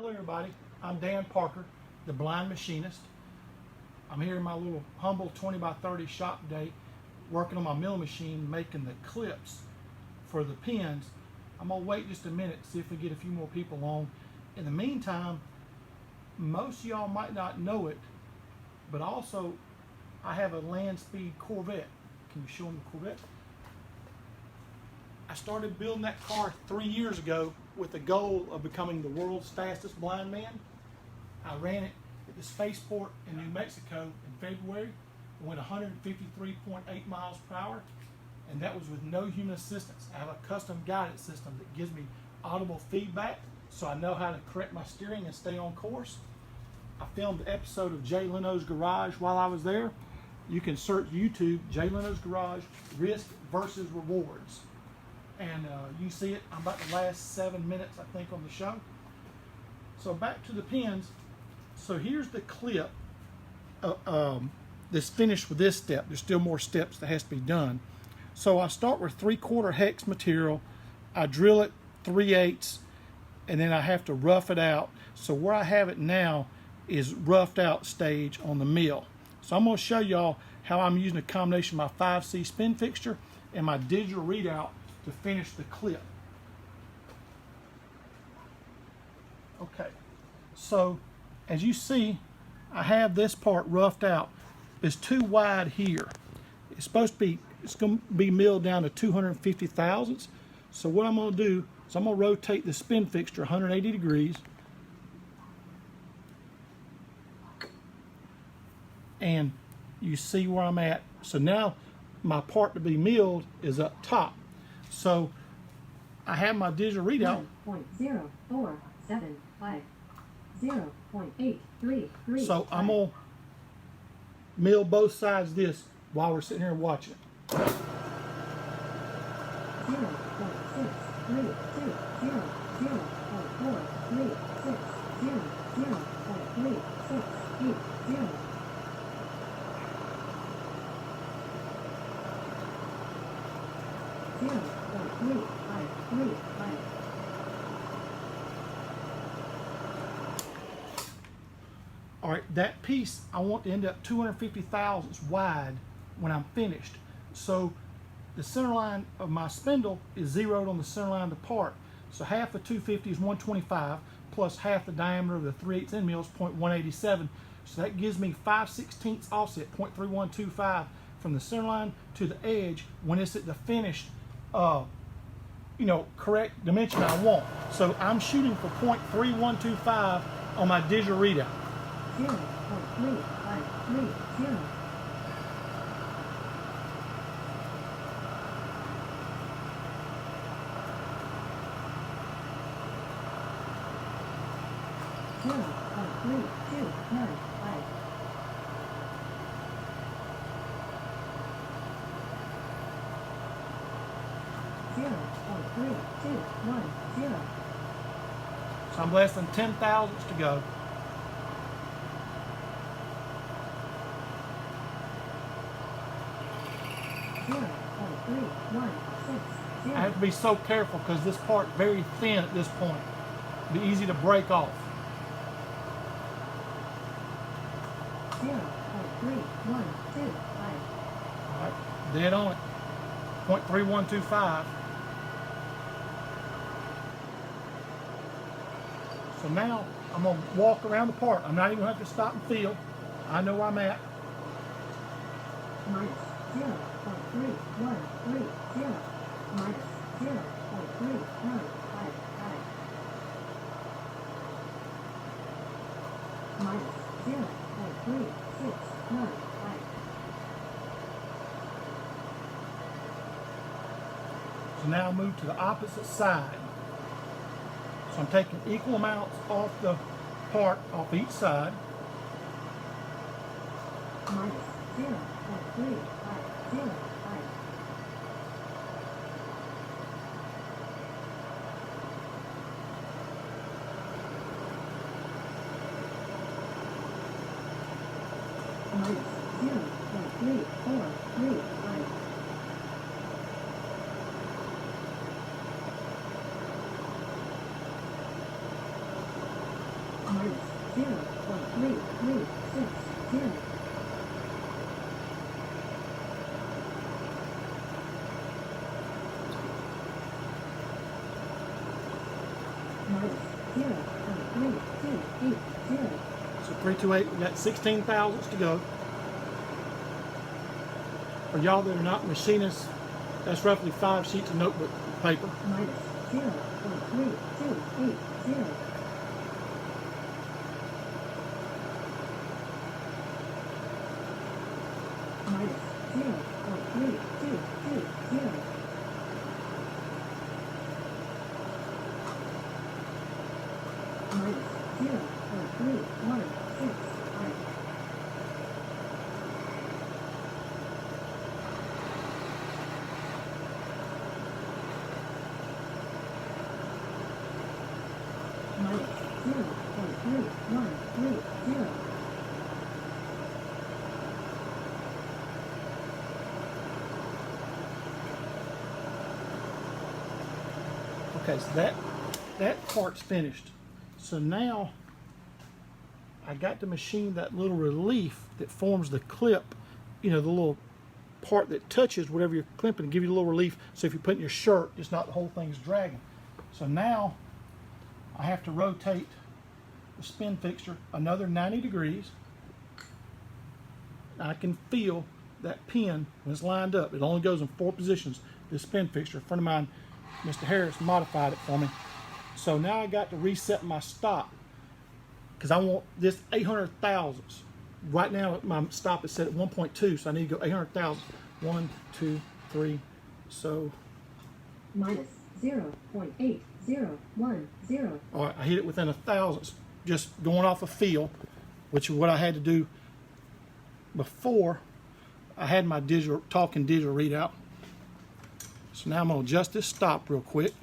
Hello everybody, I'm Dan Parker, the Blind Machinist. I'm here in my little humble 20 by 30 shop today working on my mill machine making the clips for the pins. I'm going to wait just a minute see if we get a few more people on. In the meantime, most of y'all might not know it, but also I have a land speed Corvette. Can you show them the Corvette? I started building that car 3 years ago with the goal of becoming the world's fastest blind man. I ran it at the spaceport in New Mexico in February. It went 153.8 miles per hour, and that was with no human assistance. I have a custom guidance system that gives me audible feedback so I know how to correct my steering and stay on course. I filmed an episode of Jay Leno's Garage while I was there. You can search YouTube, Jay Leno's Garage, Risk versus Rewards. And you see it, I'm about the last 7 minutes, I think, on the show. So back to the pins. So here's the clip that's finished with this step. There's still more steps that has to be done. So I start with 3/4 hex material. I drill it 3/8, and then I have to rough it out. So where I have it now is roughed out stage on the mill. So I'm going to show y'all how I'm using a combination of my 5C spin fixture and my digital readout to finish the clip. Okay, so as you see, I have this part roughed out. It's too wide here. It's supposed to be, it's going to be milled down to 250 thousandths. So what I'm going to do is I'm going to rotate the spin fixture 180 degrees. And you see where I'm at. So now my part to be milled is up top. So I have my digital readout. 0.0475, 0.833. So I'm going to mill both sides of this while we're sitting here watching it. 0.632, 0.436, 0.3680. All right, that piece I want to end up 250 thousandths wide when I'm finished. So the center line of my spindle is zeroed on the center line of the part. So half of 250 is 125 plus half the diameter of the 3/8 end mill is 0.187. So that gives me 5/16 offset, 0.3125 from the center line to the edge when it's at the finished correct dimension I want. So I'm shooting for 0.3125 on my digital readout. 0.3530. So I'm less than 10 thousandths to go. I have to be so careful because this part is very thin at this point. It'll be easy to break off. 0.3125. All right, dead on it. 0.3125. So now I'm going to walk around the part. I'm not even going to have to stop and feel. I know where I'm at. Minus 0.3130. Minus 0.3955. Minus 0.3695. So now I'll move to the opposite side. So I'm taking equal amounts off the part off each side. Minus 0.3505. Minus 0.3435. minus 0.3360. Minus 0.3280. So 328, we got 16 thousandths to go. For y'all that are not machinists, that's roughly 5 sheets of notebook paper. Minus 0.3280. Minus 0.3220. Minus 0.3165. Minus 0.3130. Okay, so that part's finished. So now I got to machine that little relief that forms the clip, you know, the little part that touches whatever you're clipping, give you a little relief. So if you put in your shirt, it's not the whole thing's dragging. So now I have to rotate the spin fixture another 90 degrees. I can feel that pin when it's lined up. It only goes in 4 positions. This spin fixture, a friend of mine, Mr. Harris, modified it for me. So now I got to reset my stop because I want this 800 thousandths. Right now my stop is set at 1.2, so I need to go 800 thousandths. 1, 2, 3. So Minus 0.8010. all right, I hit it within a thousandths, just going off a feel, which is what I had to do before I had my talking digital readout. So now I'm going to adjust this stop real quick.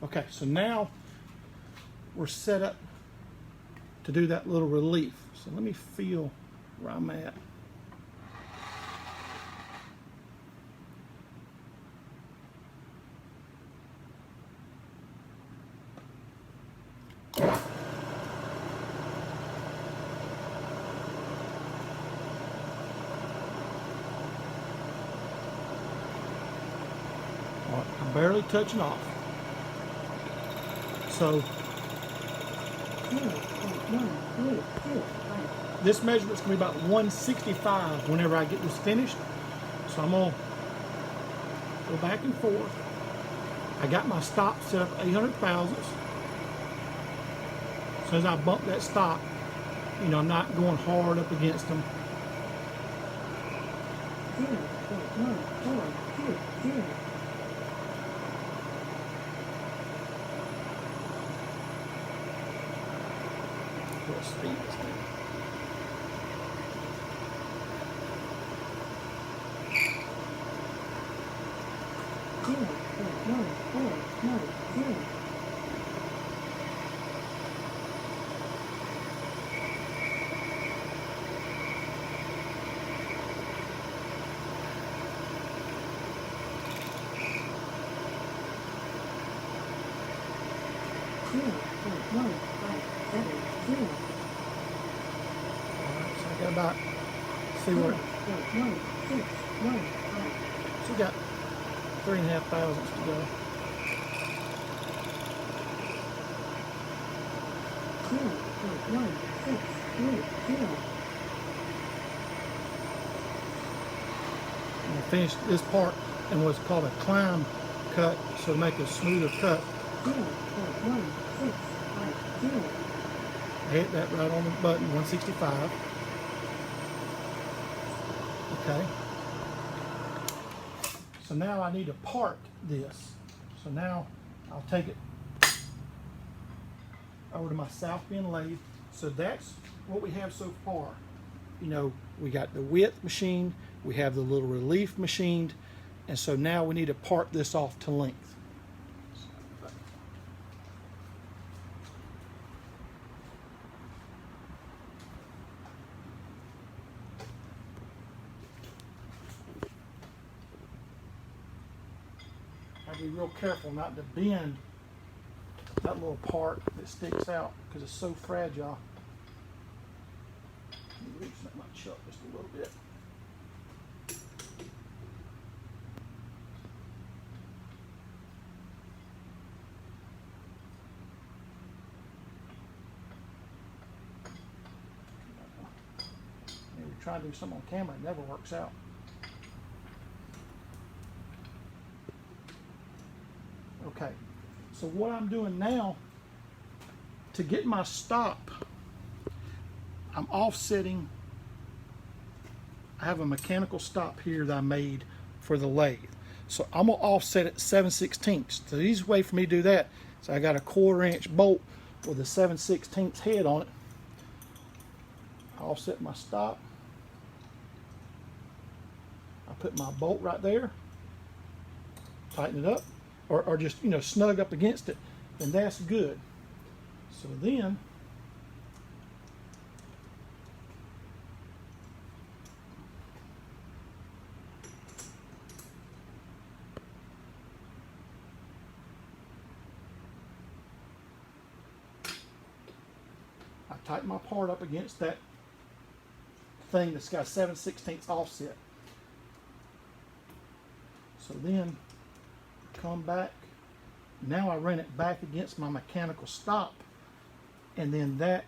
Okay, so now we're set up to do that little relief. So let me feel where I'm at. All right, I'm barely touching off. So 0.1325. this measurement's gonna be about 165 whenever I get this finished. So I'm gonna go back and forth. I got my stop set up 800 thousandths. As soon as I bump that stop, you know, I'm not going hard up against them. 0.1420. What speed is that? Alright, so I got about, see what, so we got 3.5 thousandths to go. And I finished this part in what's called a climb cut, so to make a smoother cut. I hit that right on the button, 165. Okay. So now I need to part this. So now I'll take it over to my South Bend lathe. So that's what we have so far. You know, we got the width machined, we have the little relief machined, and so now we need to part this off to length. be real careful not to bend that little part that sticks out because it's so fragile. Let me loosen up my chuck just a little bit. Maybe try to do something on camera, it never works out. Okay, so what I'm doing now, to get my stop, I'm offsetting. I have a mechanical stop here that I made for the lathe. So I'm gonna offset it 7/16. The easiest way for me to do that is I got a 1/4 inch bolt with a 7/16 head on it. I offset my stop. I put my bolt right there, tighten it up, or just, snug up against it, and that's good. So then I tighten my part up against that thing that's got 7/16 offset. So then come back. Now I run it back against my mechanical stop, and then that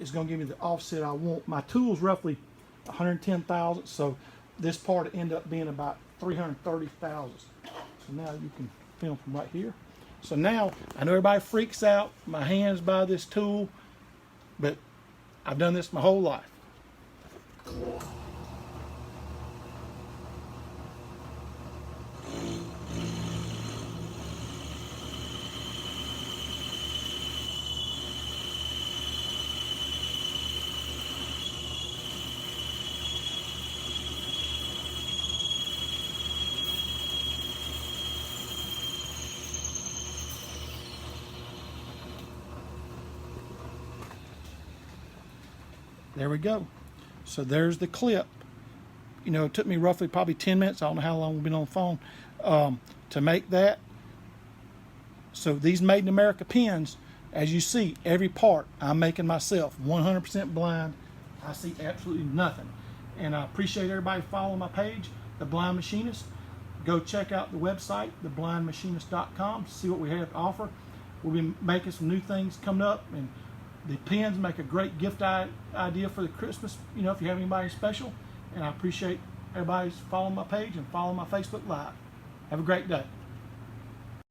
is going to give me the offset I want. My tool's roughly 110 thousandths, so this part will end up being about 330 thousandths. So now you can film from right here. So now I know everybody freaks out my hands by this tool, but I've done this my whole life. There we go. So there's the clip. It took me roughly probably 10 minutes. I don't know how long we've been on the phone to make that. So these Made in America pins, as you see, every part I'm making myself, 100% blind. I see absolutely nothing. And I appreciate everybody following my page, The Blind Machinist. Go check out the website, theblindmachinist.com, see what we have to offer. We'll be making some new things coming up, and the pins make a great gift idea for the Christmas, if you have anybody special. And I appreciate everybody's following my page and following my Facebook Live. Have a great day.